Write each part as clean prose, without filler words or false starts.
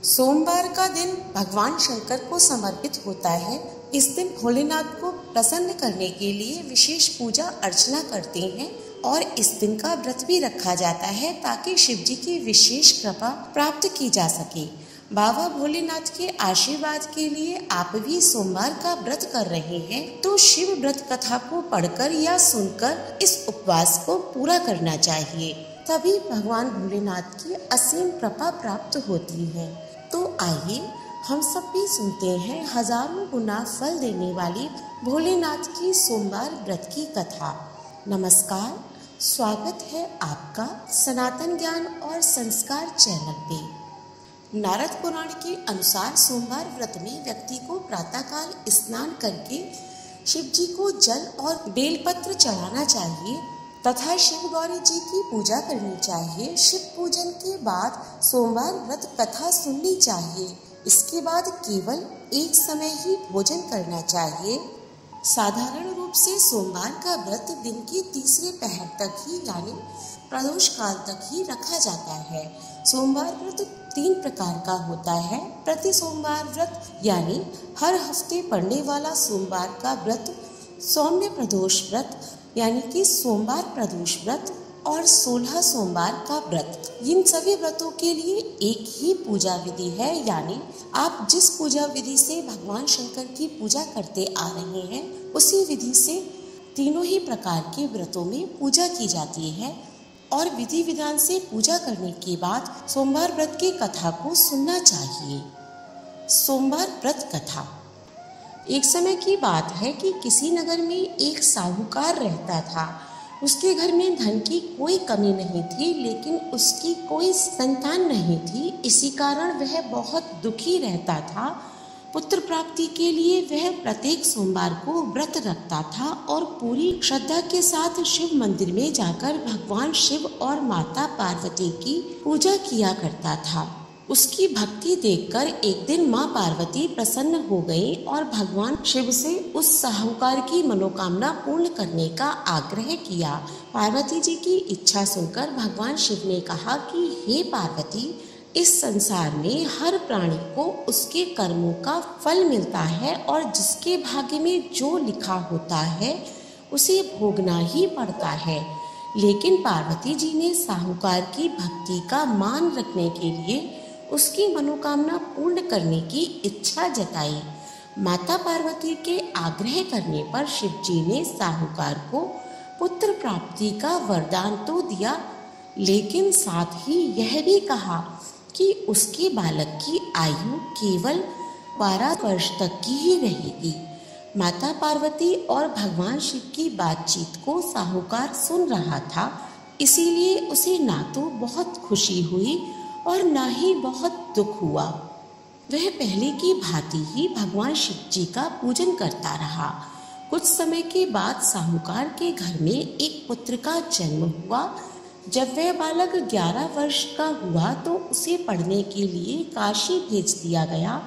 सोमवार का दिन भगवान शंकर को समर्पित होता है। इस दिन भोलेनाथ को प्रसन्न करने के लिए विशेष पूजा अर्चना करते हैं और इस दिन का व्रत भी रखा जाता है ताकि शिव जी की विशेष कृपा प्राप्त की जा सके। बाबा भोलेनाथ के आशीर्वाद के लिए आप भी सोमवार का व्रत कर रहे हैं तो शिव व्रत कथा को पढ़कर या सुनकर इस उपवास को पूरा करना चाहिए, तभी भगवान भोलेनाथ की असीम कृपा प्राप्त होती है। तो आइए हम सब भी सुनते हैं हजारों गुना फल देने वाली भोलेनाथ की सोमवार व्रत की कथा। नमस्कार, स्वागत है आपका सनातन ज्ञान और संस्कार चैनल पे। नारद पुराण के अनुसार सोमवार व्रत में व्यक्ति को प्रातःकाल स्नान करके शिव जी को जल और बेलपत्र चढ़ाना चाहिए तथा शिव गौरी जी की पूजा करनी चाहिए। शिव पूजन के बाद सोमवार व्रत कथा सुननी चाहिए। इसके बाद केवल एक समय ही भोजन करना चाहिए। साधारण रूप से सोमवार का व्रत दिन के तीसरे पहर तक ही यानी प्रदोष काल तक ही रखा जाता है। सोमवार व्रत 3 प्रकार का होता है। प्रति सोमवार व्रत यानी हर हफ्ते पड़ने वाला सोमवार का व्रत, सौम्य प्रदोष व्रत यानी कि सोमवार प्रदोष व्रत और 16 सोमवार का व्रत। इन सभी व्रतों के लिए एक ही पूजा विधि है, यानी आप जिस पूजा विधि से भगवान शंकर की पूजा करते आ रहे हैं उसी विधि से तीनों ही प्रकार के व्रतों में पूजा की जाती है और विधि विधान से पूजा करने के बाद सोमवार व्रत की कथा को सुनना चाहिए। सोमवार व्रत कथा। एक समय की बात है कि किसी नगर में एक साहूकार रहता था। उसके घर में धन की कोई कमी नहीं थी, लेकिन उसकी कोई संतान नहीं थी। इसी कारण वह बहुत दुखी रहता था। पुत्र प्राप्ति के लिए वह प्रत्येक सोमवार को व्रत रखता था और पूरी श्रद्धा के साथ शिव मंदिर में जाकर भगवान शिव और माता पार्वती की पूजा किया करता था। उसकी भक्ति देखकर एक दिन माँ पार्वती प्रसन्न हो गई और भगवान शिव से उस साहूकार की मनोकामना पूर्ण करने का आग्रह किया। पार्वती जी की इच्छा सुनकर भगवान शिव ने कहा कि हे पार्वती, इस संसार में हर प्राणी को उसके कर्मों का फल मिलता है और जिसके भाग्य में जो लिखा होता है उसे भोगना ही पड़ता है। लेकिन पार्वती जी ने साहूकार की भक्ति का मान रखने के लिए उसकी मनोकामना पूर्ण करने की इच्छा जताई। माता पार्वती के आग्रह करने पर शिव जी ने साहूकार को पुत्र प्राप्ति का वरदान तो दिया, लेकिन साथ ही यह भी कहा कि उसके बालक की आयु केवल 12 वर्ष तक की ही रहेगी। माता पार्वती और भगवान शिव की बातचीत को साहूकार सुन रहा था, इसीलिए उसे ना तो बहुत खुशी हुई और ना ही बहुत दुख हुआ। वह पहले की भांति ही भगवान शिव जी का पूजन करता रहा। कुछ समय के बाद साहूकार के घर में एक पुत्र का जन्म हुआ। जब वह बालक 11 वर्ष का हुआ तो उसे पढ़ने के लिए काशी भेज दिया गया।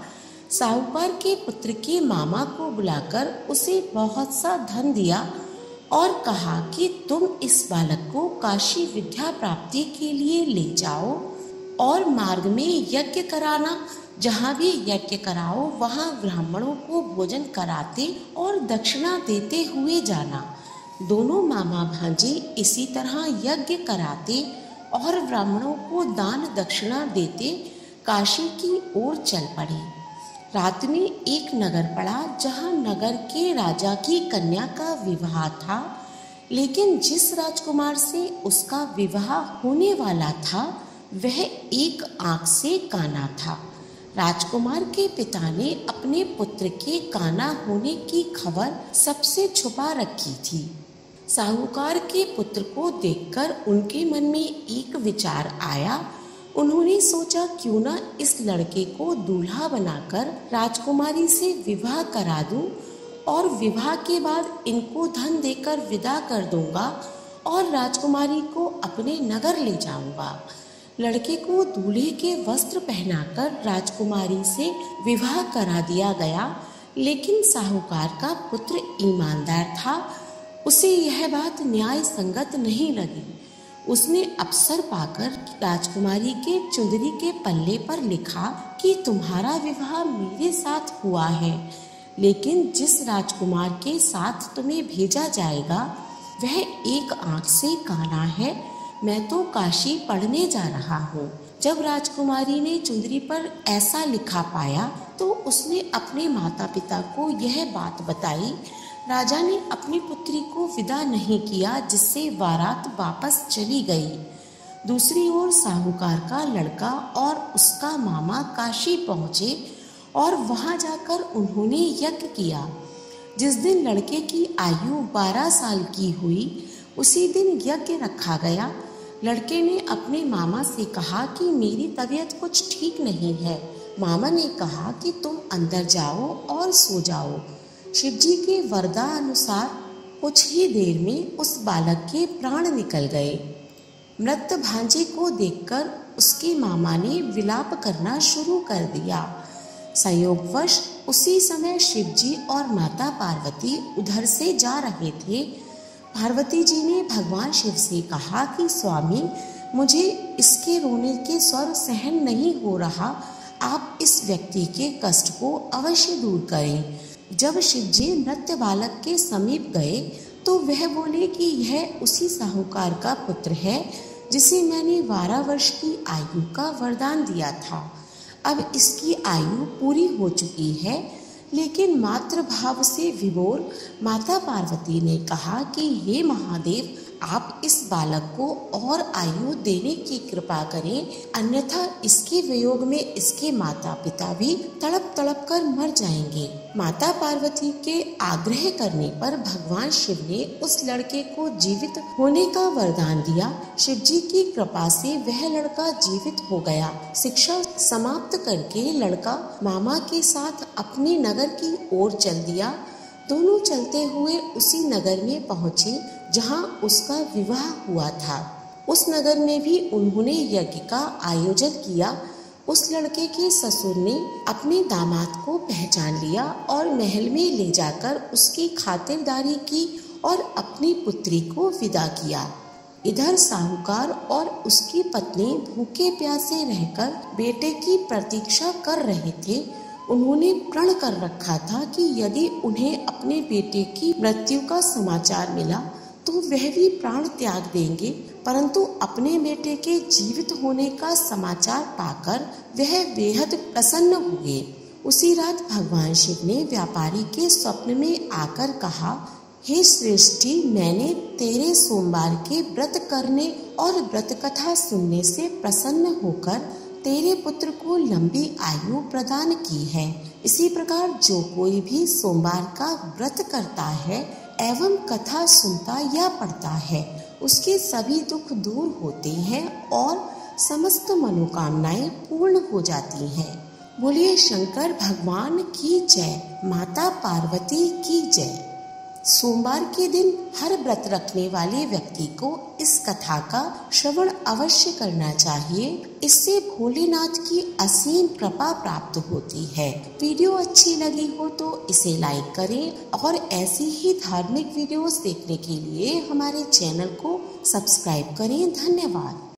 साहूकार के पुत्र के मामा को बुलाकर उसे बहुत सा धन दिया और कहा कि तुम इस बालक को काशी विद्या प्राप्ति के लिए ले जाओ और मार्ग में यज्ञ कराना। जहाँ भी यज्ञ कराओ वहाँ ब्राह्मणों को भोजन कराते और दक्षिणा देते हुए जाना। दोनों मामा भांजे इसी तरह यज्ञ कराते और ब्राह्मणों को दान दक्षिणा देते काशी की ओर चल पड़े। रात में एक नगर पड़ा जहाँ नगर के राजा की कन्या का विवाह था, लेकिन जिस राजकुमार से उसका विवाह होने वाला था वह एक आंख से काना था। राजकुमार के पिता ने अपने पुत्र के काना होने की खबर सबसे छुपा रखी थी। साहूकार के पुत्र को देखकर उनके मन में एक विचार आया। उन्होंने सोचा क्यों ना इस लड़के को दूल्हा बनाकर राजकुमारी से विवाह करा दूं और विवाह के बाद इनको धन देकर विदा कर दूंगा और राजकुमारी को अपने नगर ले जाऊंगा। लड़के को दूल्हे के वस्त्र पहनाकर राजकुमारी से विवाह करा दिया गया, लेकिन साहूकार का पुत्र ईमानदार था। उसे यह बात न्याय संगत नहीं लगी। उसने अवसर पाकर राजकुमारी के चुंदरी के पल्ले पर लिखा कि तुम्हारा विवाह मेरे साथ हुआ है, लेकिन जिस राजकुमार के साथ तुम्हें भेजा जाएगा वह एक आंख से काना है। मैं तो काशी पढ़ने जा रहा हूँ। जब राजकुमारी ने चुंदरी पर ऐसा लिखा पाया तो उसने अपने माता पिता को यह बात बताई। राजा ने अपनी पुत्री को विदा नहीं किया, जिससे बारात वापस चली गई। दूसरी ओर साहूकार का लड़का और उसका मामा काशी पहुँचे और वहां जाकर उन्होंने यज्ञ किया। जिस दिन लड़के की आयु 12 साल की हुई उसी दिन यज्ञ रखा गया। लड़के ने अपने मामा से कहा कि मेरी तबीयत कुछ ठीक नहीं है। मामा ने कहा कि तुम अंदर जाओ और सो जाओ। शिवजी के वरदानुसार कुछ ही देर में उस बालक के प्राण निकल गए। मृत भांजे को देखकर उसके मामा ने विलाप करना शुरू कर दिया। संयोगवश उसी समय शिवजी और माता पार्वती उधर से जा रहे थे। पार्वती जी ने भगवान शिव से कहा कि स्वामी, मुझे इसके रोने के स्वर सहन नहीं हो रहा, आप इस व्यक्ति के कष्ट को अवश्य दूर करें। जब शिवजी मृत बालक के समीप गए तो वह बोले कि यह उसी साहूकार का पुत्र है जिसे मैंने 12 वर्ष की आयु का वरदान दिया था। अब इसकी आयु पूरी हो चुकी है। लेकिन मातृ भाव से विभोर माता पार्वती ने कहा कि हे महादेव, आप इस बालक को और आयु देने की कृपा करें, अन्यथा इसके वियोग में इसके माता पिता भी तड़प तड़प कर मर जाएंगे। माता पार्वती के आग्रह करने पर भगवान शिव ने उस लड़के को जीवित होने का वरदान दिया। शिव जी की कृपा से वह लड़का जीवित हो गया। शिक्षा समाप्त करके लड़का मामा के साथ अपने नगर की ओर चल दिया। दोनों चलते हुए उसी नगर में पहुँचे जहाँ उसका विवाह हुआ था। उस नगर में भी उन्होंने यज्ञ का आयोजन किया। उस लड़के के ससुर ने अपने दामाद को पहचान लिया और महल में ले जाकर उसकी खातिरदारी की और अपनी पुत्री को विदा किया। इधर साहूकार और उसकी पत्नी भूखे प्यासे रहकर बेटे की प्रतीक्षा कर रहे थे। उन्होंने प्रण कर रखा था कि यदि उन्हें अपने बेटे की मृत्यु का समाचार मिला तो वह भी प्राण त्याग देंगे, परंतु अपने बेटे के जीवित होने का समाचार पाकर वह बेहद प्रसन्न हुए। उसी रात भगवान शिव ने व्यापारी के स्वप्न में आकर कहा, हे श्रेष्ठी, मैंने तेरे सोमवार के व्रत करने और व्रत कथा सुनने से प्रसन्न होकर तेरे पुत्र को लंबी आयु प्रदान की है। इसी प्रकार जो कोई भी सोमवार का व्रत करता है एवं कथा सुनता या पढ़ता है, उसके सभी दुख दूर होते हैं और समस्त मनोकामनाएं पूर्ण हो जाती हैं। बोलिए शंकर भगवान की जय, माता पार्वती की जय। सोमवार के दिन हर व्रत रखने वाले व्यक्ति को इस कथा का श्रवण अवश्य करना चाहिए। इससे भोलेनाथ की असीम कृपा प्राप्त होती है। वीडियो अच्छी लगी हो तो इसे लाइक करें और ऐसी ही धार्मिक वीडियोस देखने के लिए हमारे चैनल को सब्सक्राइब करें। धन्यवाद।